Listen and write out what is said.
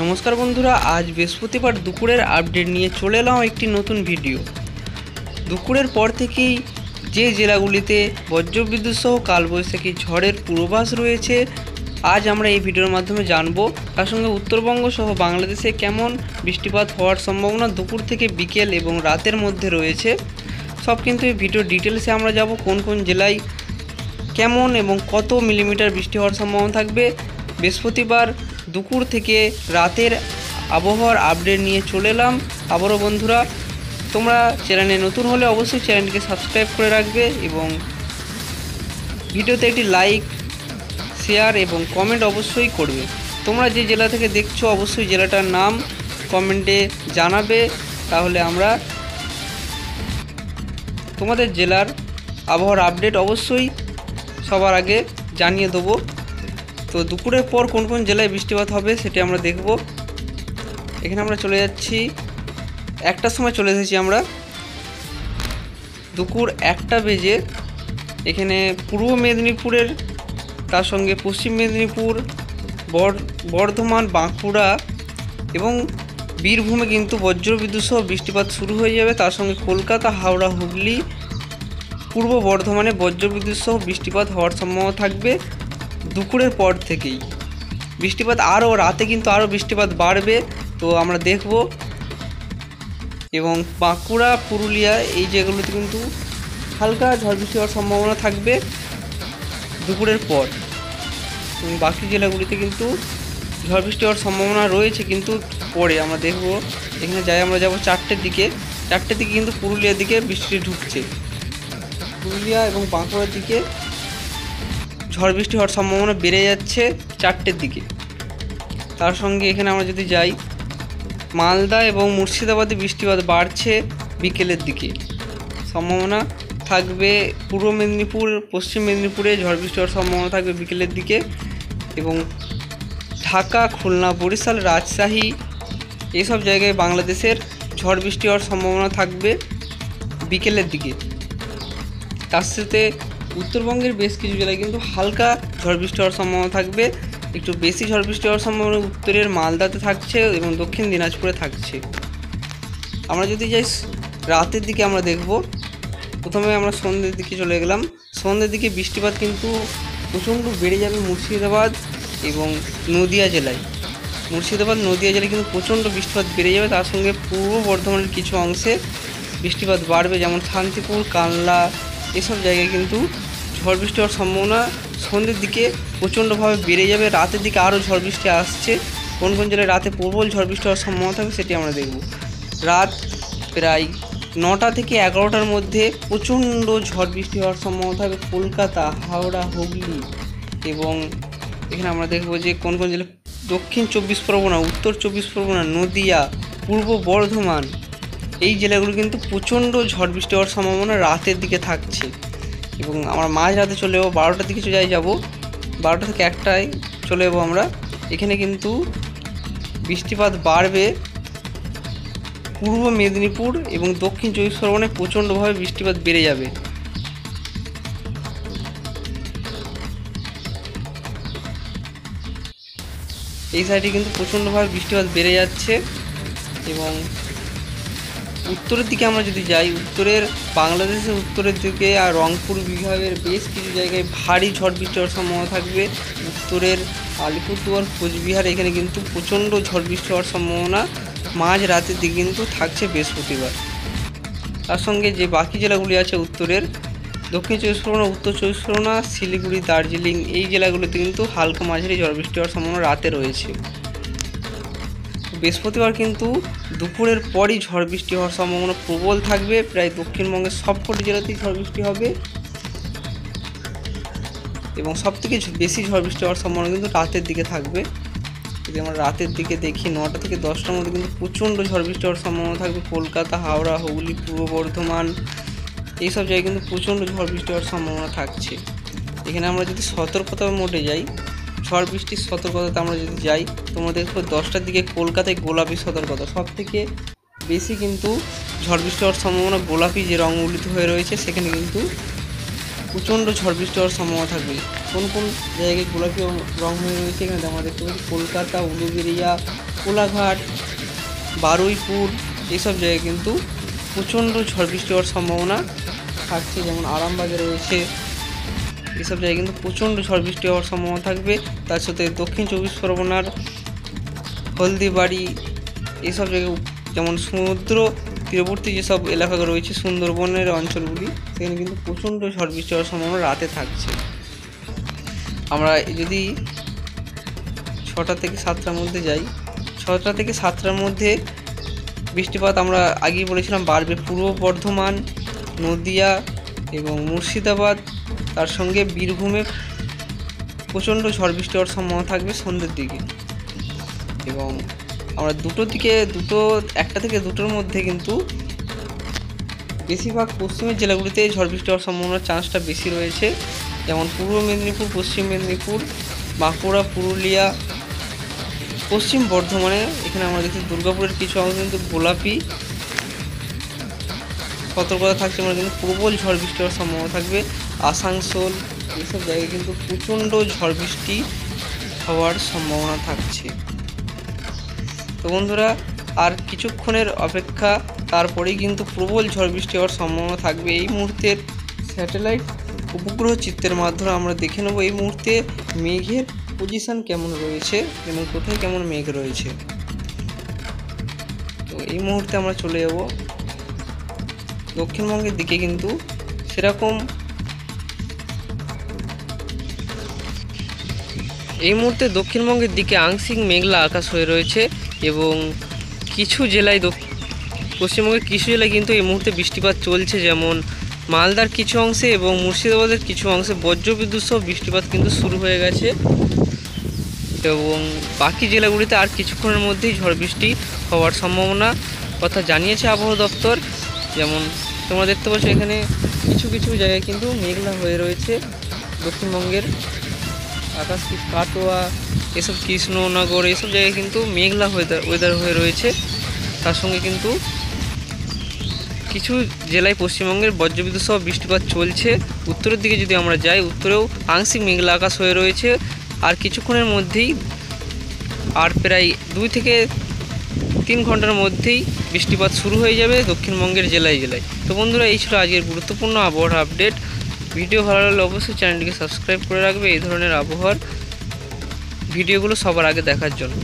নমস্কার বন্ধুরা, আজ বৃহস্পতিবার দুপুরের আপডেট নিয়ে চলে এলাম একটি নতুন ভিডিও। দুপুরের পর থেকেই যে জেলাগুলিতে বজ্রবিদ্যুৎ সহ কালবৈশাখী ঝড়ের পূর্বাভাস রয়েছে আজ আমরা এই ভিডিওর মাধ্যমে জানবো। তার সঙ্গে উত্তরবঙ্গ সহ বাংলাদেশে কেমন বৃষ্টিপাত হওয়ার সম্ভাবনা দুপুর থেকে বিকেল এবং রাতের মধ্যে রয়েছে সব কিন্তু এই ভিডিও ডিটেলসে আমরা যাব। কোন কোন জেলায় কেমন এবং কত মিলিমিটার বৃষ্টি হওয়ার সম্ভাবনা থাকবে। বৃহস্পতিবার দুপুর থেকে রাতের আবহাওয়ার আপডেট নিয়ে চলে এলাম আবারও। বন্ধুরা, তোমরা চ্যানেলে নতুন হলে অবশ্যই চ্যানেলটিকে সাবস্ক্রাইব করে রাখবে এবং ভিডিওতে একটি লাইক, শেয়ার এবং কমেন্ট অবশ্যই করবে। তোমরা যে জেলা থেকে দেখছো অবশ্যই জেলাটার নাম কমেন্টে জানাবে, তাহলে আমরা তোমাদের জেলার আবহাওয়ার আপডেট অবশ্যই সবার আগে জানিয়ে দেবো। তো দুপুরের পর কোন কোন জেলায় বৃষ্টিপাত হবে সেটি আমরা দেখব। এখানে আমরা চলে যাচ্ছি, একটার সময় চলে এসেছি আমরা, দুপুর 1টা বেজে। এখানে পূর্ব মেদিনীপুরের, তার সঙ্গে পশ্চিম মেদিনীপুর, বর্ধমান, বাঁকুড়া এবং বীরভূমে কিন্তু বজ্রবিদ্যুৎ সহ বৃষ্টিপাত শুরু হয়ে যাবে। তার সঙ্গে কলকাতা, হাওড়া, হুগলি, পূর্ব বর্ধমানে বজ্রবিদ্যুৎ সহ বৃষ্টিপাত হওয়ার সম্ভাবনা থাকবে দুপুরের পর থেকেই। বৃষ্টিপাত আরও রাতে কিন্তু আরও বৃষ্টিপাত বাড়বে, তো আমরা দেখব। এবং বাঁকুড়া, পুরুলিয়া এই জায়গাগুলোতে কিন্তু হালকা ঝড় বৃষ্টি হওয়ার সম্ভাবনা থাকবে দুপুরের পর। এবং বাকি জেলাগুলিতে কিন্তু ঝড় বৃষ্টি হওয়ার সম্ভাবনা রয়েছে, কিন্তু পরে আমরা দেখব। এখানে আমরা যাব 4টের দিকে। 4টের দিকে কিন্তু পুরুলিয়ার দিকে বৃষ্টি ঢুকছে। পুরুলিয়া এবং বাঁকুড়ার দিকে ঝড় বৃষ্টি হওয়ার সম্ভাবনা বেড়ে যাচ্ছে 4টের দিকে। তার সঙ্গে এখানে আমরা যদি যাই, মালদা এবং মুর্শিদাবাদে বৃষ্টিপাত বাড়ছে বিকেলের দিকে। সম্ভাবনা থাকবে পূর্ব মেদিনীপুর, পশ্চিম মেদিনীপুরে ঝড় বৃষ্টি হওয়ার সম্ভাবনা থাকবে বিকেলের দিকে। এবং ঢাকা, খুলনা, বরিশাল, রাজশাহী এইসব জায়গায় বাংলাদেশের ঝড় বৃষ্টি হওয়ার সম্ভাবনা থাকবে বিকেলের দিকে। তার সাথে উত্তরবঙ্গের বেশ কিছু জেলায় কিন্তু হালকা ঝড় বৃষ্টি হওয়ার সম্ভাবনা থাকবে। একটু বেশি ঝড় বৃষ্টি হওয়ার সম্ভাবনা উত্তরের মালদাতে থাকছে এবং দক্ষিণ দিনাজপুরে থাকছে। আমরা যদি যাই রাতের দিকে, আমরা দেখব। প্রথমে আমরা সন্ধ্যের দিকে চলে গেলাম। সন্ধ্যের দিকে বৃষ্টিপাত কিন্তু প্রচণ্ড বেড়ে যাবে মুর্শিদাবাদ এবং নদিয়া জেলায়। মুর্শিদাবাদ, নদিয়া জেলায় কিন্তু প্রচণ্ড বৃষ্টিপাত বেড়ে যাবে। তার সঙ্গে পূর্ব বর্ধমানের কিছু অংশে বৃষ্টিপাত বাড়বে, যেমন শান্তিপুর, কানলা এসব জায়গায় কিন্তু ঝড় বৃষ্টি হওয়ার সম্ভাবনা সন্ধ্যের দিকে প্রচণ্ডভাবে বেড়ে যাবে। রাতের দিকে আরও ঝড় বৃষ্টি আসছে। কোন কোন জেলায় রাতে প্রবল ঝড় বৃষ্টি হওয়ার সম্ভাবনা থাকবে সেটি আমরা দেখব। রাত প্রায় 9টা থেকে 11টার মধ্যে প্রচণ্ড ঝড় বৃষ্টি হওয়ার সম্ভাবনা থাকবে কলকাতা, হাওড়া, হুগলি এবং এখানে আমরা দেখব যে কোন কোন জেলায় দক্ষিণ 24 পরগনা, উত্তর 24 পরগনা, নদিয়া, পূর্ব বর্ধমান এই জেলাগুলো কিন্তু প্রচণ্ড ঝড় বৃষ্টি হওয়ার সম্ভাবনা রাতের দিকে থাকছে। এবং আমরা মাঝরাতে চলে যাবো, 12টার দিকে যাব। 12টা থেকে 1টায় চলে যাবো আমরা। এখানে কিন্তু বৃষ্টিপাত বাড়বে পূর্ব মেদিনীপুর এবং দক্ষিণ 24 পরগনায় প্রচণ্ডভাবে বৃষ্টিপাত বেড়ে যাবে। এই সাইডে কিন্তু প্রচণ্ডভাবে বৃষ্টিপাত বেড়ে যাচ্ছে। এবং উত্তরের দিকে আমরা যদি যাই, উত্তরের বাংলাদেশের উত্তরের দিকে আর রংপুর বিভাগের বেশ কিছু জায়গায় ভারী ঝড় বৃষ্টি হওয়ার সম্ভাবনা থাকবে। উত্তরের আলিপুরদুয়ার, কোচবিহার এখানে কিন্তু প্রচণ্ড ঝড় বৃষ্টি হওয়ার সম্ভাবনা মাঝ রাতের দিকে কিন্তু থাকছে বৃহস্পতিবার। তার সঙ্গে যে বাকি জেলাগুলি আছে উত্তরের, দক্ষিণ 24 পরগনা, উত্তর 24 পরগনা, শিলিগুড়ি, দার্জিলিং এই জেলাগুলিতে কিন্তু হালকা মাঝারি ঝড় বৃষ্টি হওয়ার সম্ভাবনা রাতে রয়েছে। বৃহস্পতিবার কিন্তু দুপুরের পরই ঝড় বৃষ্টি হওয়ার সম্ভাবনা প্রবল থাকবে। প্রায় দক্ষিণবঙ্গের সবকটি জেলাতেই ঝড় বৃষ্টি হবে এবং সবথেকে বেশি ঝড় বৃষ্টি হওয়ার সম্ভাবনা কিন্তু রাতের দিকে থাকবে। যদি আমরা রাতের দিকে দেখি, 9টা থেকে 10টার মধ্যে কিন্তু প্রচণ্ড ঝড় বৃষ্টি হওয়ার সম্ভাবনা থাকবে কলকাতা, হাওড়া, হুগলি, পূর্ব বর্ধমান এইসব জায়গায় কিন্তু প্রচণ্ড ঝড় বৃষ্টি হওয়ার সম্ভাবনা থাকছে। এখানে আমরা যদি সতর্কতার মোডে যাই, ঝড় বৃষ্টির সতর্কতাতে আমরা যদি যাই, তোমরা দেখো 10টার দিকে কলকাতায় গোলাপি সতর্কতা। সব থেকে বেশি কিন্তু ঝড় বৃষ্টি হওয়ার সম্ভাবনা গোলাপি যে রঙগুলিতে হয়ে রয়েছে সেখানে কিন্তু প্রচণ্ড ঝড় বৃষ্টি হওয়ার সম্ভাবনা থাকবে। কোন কোন জায়গায় গোলাপি রং হয়ে রয়েছে এখানে আমরা দেখতে পাচ্ছি কলকাতা, উলুবেড়িয়া কোলাঘাট, বারুইপুর এইসব জায়গায় কিন্তু প্রচণ্ড ঝড় বৃষ্টি হওয়ার সম্ভাবনা থাকছে। যেমন আরামবাগে রয়েছে, এসব জায়গায় কিন্তু প্রচণ্ড ঝড় বৃষ্টি হওয়ার সম্ভাবনা থাকবে। তার সাথে দক্ষিণ 24 পরগনার হলদিবাড়ি এইসব জায়গায়, যেমন সমুদ্র তীরবর্তী যেসব এলাকা রয়েছে, সুন্দরবনের অঞ্চলগুলি, সেখানে কিন্তু প্রচণ্ড ঝড় বৃষ্টি হওয়ার সম্ভাবনা রাতে থাকছে। আমরা যদি 6টা থেকে 7টার মধ্যে যাই, 6টা থেকে 7টার মধ্যে বৃষ্টিপাত আমরা আগেই বলেছিলাম বাড়বে পূর্ব বর্ধমান, নদিয়া এবং মুর্শিদাবাদ, তার সঙ্গে বীরভূমে প্রচণ্ড ঝড় বৃষ্টি হওয়ার সম্ভাবনা থাকবে সন্ধ্যের দিকে। এবং আমরা 1টা থেকে 2টোর মধ্যে কিন্তু বেশিরভাগ পশ্চিমের জেলাগুলিতে ঝড় বৃষ্টি হওয়ার সম্ভাবনার চান্সটা বেশি রয়েছে। যেমন পূর্ব মেদিনীপুর, পশ্চিম মেদিনীপুর, বাঁকুড়া, পুরুলিয়া, পশ্চিম বর্ধমানে, এখানে আমরা দেখছি দুর্গাপুরের কিছু অংশ কিন্তু গোলাপি সতর্কতা থাকছে। আমরা কিন্তু প্রবল ঝড় বৃষ্টি হওয়ার সম্ভাবনা থাকবে। আসানসোল এইসব জায়গায় কিন্তু প্রচণ্ড ঝড় বৃষ্টি হওয়ার সম্ভাবনা থাকছে। তো বন্ধুরা, আর কিছুক্ষণের অপেক্ষা, তারপরেই কিন্তু প্রবল ঝড় বৃষ্টি হওয়ার সম্ভাবনা থাকবে। এই মুহূর্তের স্যাটেলাইট উপগ্রহ চিত্রের মাধ্যমে আমরা দেখে নেব এই মুহূর্তে মেঘের পজিশন কেমন রয়েছে এবং কোথায় কেমন মেঘ রয়েছে। তো এই মুহূর্তে আমরা চলে যাব দক্ষিণবঙ্গের দিকে, কিন্তু সেরকম এই মুহূর্তে দক্ষিণবঙ্গের দিকে আংশিক মেঘলা আকাশ হয়ে রয়েছে এবং কিছু জেলায়, পশ্চিমবঙ্গের কিছু জেলায় কিন্তু এই মুহূর্তে বৃষ্টিপাত চলছে। যেমন মালদার কিছু অংশে এবং মুর্শিদাবাদের কিছু অংশে বজ্রবিদ্যুৎ সহ বৃষ্টিপাত কিন্তু শুরু হয়ে গেছে এবং বাকি জেলাগুলিতে আর কিছুক্ষণের মধ্যেই ঝড় বৃষ্টি হওয়ার সম্ভাবনা কথা জানিয়েছে আবহাওয়া দপ্তর। যেমন তোমরা দেখতে পাচ্ছ এখানে কিছু কিছু জায়গায় কিন্তু মেঘলা হয়ে রয়েছে। দক্ষিণবঙ্গের আকাশ, কাটোয়া, এসব কৃষ্ণনগর এসব জায়গায় কিন্তু মেঘলা ওয়েদার হয়ে রয়েছে। তার সঙ্গে কিন্তু কিছু জেলায় পশ্চিমবঙ্গের বজ্রবিদ্যুৎ সহ বৃষ্টিপাত চলছে। উত্তরের দিকে যদি আমরা যাই, উত্তরেও আংশিক মেঘলা আকাশ হয়ে রয়েছে। আর কিছুক্ষণের মধ্যেই, আর প্রায় 2 থেকে 3 ঘন্টার মধ্যেই বৃষ্টিপাত শুরু হয়ে যাবে দক্ষিণবঙ্গের জেলায় জেলায়। তো বন্ধুরা, এই ছিল আজকের গুরুত্বপূর্ণ আবহাওয়ার আপডেট। ভিডিও ভালো লাগলে অবশ্যই চ্যানেলটিকে সাবস্ক্রাইব করে রাখবে এই ধরনের আবহাওয়ার ভিডিওগুলো সবার আগে দেখার জন্য।